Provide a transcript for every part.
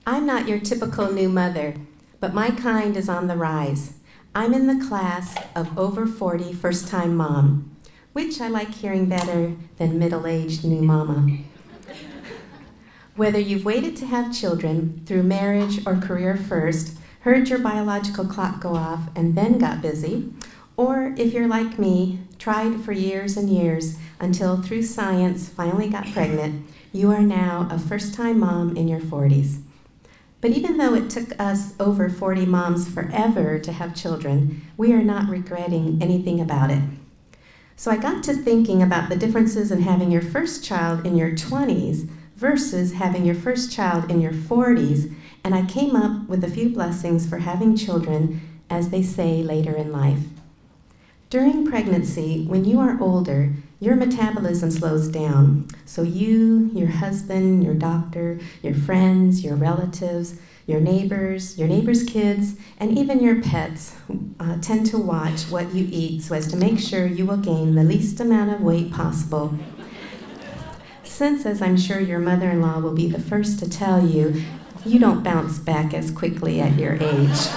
I'm not your typical new mother, but my kind is on the rise. I'm in the class of over 40 first-time mom, which I like hearing better than middle-aged new mama. Whether you've waited to have children through marriage or career first, heard your biological clock go off and then got busy, or if you're like me, tried for years and years until through science finally got pregnant, you are now a first-time mom in your 40s. But even though it took us over 40 moms forever to have children, we are not regretting anything about it. So I got to thinking about the differences in having your first child in your 20s versus having your first child in your 40s, and I came up with a few blessings for having children, as they say later in life. During pregnancy, when you are older, your metabolism slows down. So you, your husband, your doctor, your friends, your relatives, your neighbors' kids, and even your pets tend to watch what you eat so as to make sure you will gain the least amount of weight possible. Since, as I'm sure your mother-in-law will be the first to tell you, you don't bounce back as quickly at your age.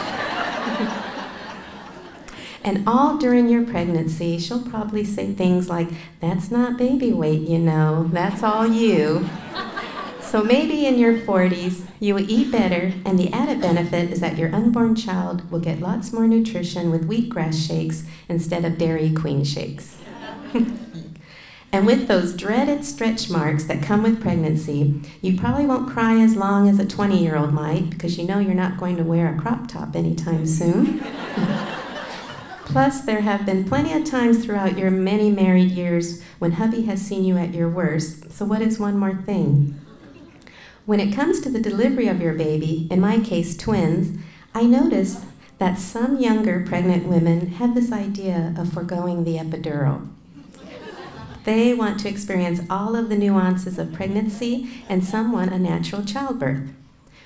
And all during your pregnancy, she'll probably say things like, "That's not baby weight, you know, that's all you." So maybe in your 40s, you will eat better, and the added benefit is that your unborn child will get lots more nutrition with wheatgrass shakes instead of Dairy Queen shakes. And with those dreaded stretch marks that come with pregnancy, you probably won't cry as long as a 20-year-old might, because you know you're not going to wear a crop top anytime soon. Plus, there have been plenty of times throughout your many married years when hubby has seen you at your worst, so what is one more thing? When it comes to the delivery of your baby, in my case twins, I notice that some younger pregnant women have this idea of foregoing the epidural. They want to experience all of the nuances of pregnancy, and some want a natural childbirth.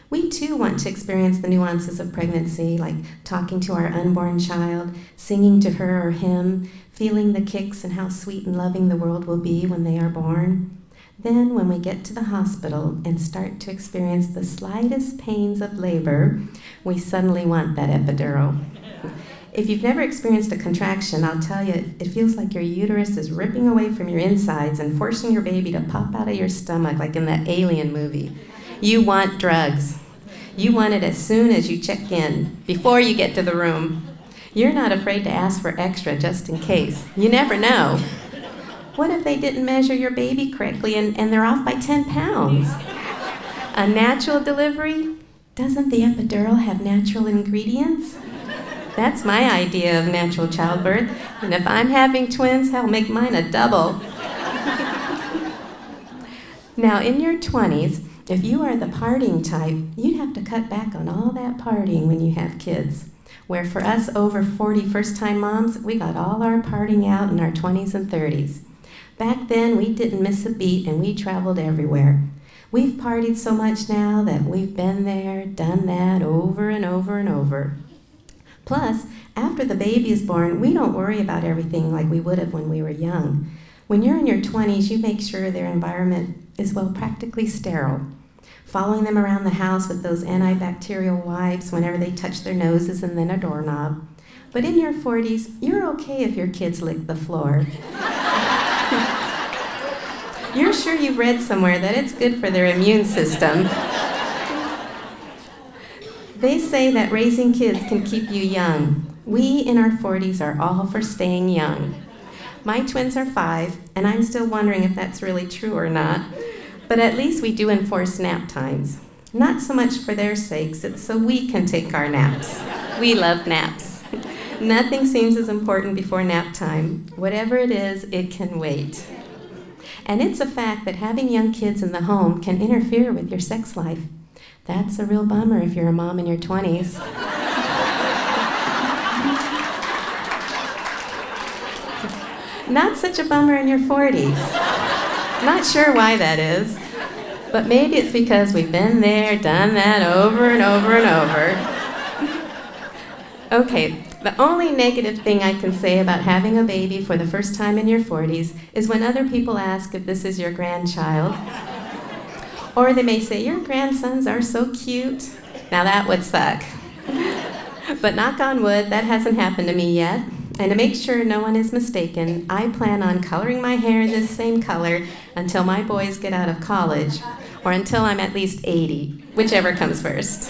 We too want to experience the nuances of pregnancy, like talking to our unborn child, singing to her or him, feeling the kicks and how sweet and loving the world will be when they are born. Then when we get to the hospital and start to experience the slightest pains of labor, we suddenly want that epidural. If you've never experienced a contraction, I'll tell you, it feels like your uterus is ripping away from your insides and forcing your baby to pop out of your stomach like in that Alien movie. You want drugs. You want it as soon as you check in, before you get to the room. You're not afraid to ask for extra just in case. You never know. What if they didn't measure your baby correctly and they're off by 10 pounds? A natural delivery? Doesn't the epidural have natural ingredients? That's my idea of natural childbirth. And if I'm having twins, hell, make mine a double. Now, in your 20s, if you are the partying type, you'd have to cut back on all that partying when you have kids. Where for us over 40 first-time moms, we got all our partying out in our 20s and 30s. Back then, we didn't miss a beat and we traveled everywhere. We've partied so much now that we've been there, done that over and over and over. Plus, after the baby is born, we don't worry about everything like we would have when we were young. When you're in your 20s, you make sure their environment is, well, practically sterile. Following them around the house with those antibacterial wipes whenever they touch their noses and then a doorknob. But in your 40s, you're okay if your kids lick the floor. You're sure you've read somewhere that it's good for their immune system. They say that raising kids can keep you young. We in our 40s are all for staying young. My twins are 5, and I'm still wondering if that's really true or not. But at least we do enforce nap times. Not so much for their sakes, it's so we can take our naps. We love naps. Nothing seems as important before nap time. Whatever it is, it can wait. And it's a fact that having young kids in the home can interfere with your sex life. That's a real bummer if you're a mom in your 20s. Not such a bummer in your 40s. Not sure why that is, but maybe it's because we've been there, done that over and over and over. Okay, the only negative thing I can say about having a baby for the first time in your 40s is when other people ask if this is your grandchild, Or they may say, your grandsons are so cute. Now that would suck. But knock on wood, that hasn't happened to me yet. And to make sure no one is mistaken, I plan on coloring my hair this same color until my boys get out of college, or until I'm at least 80, whichever comes first.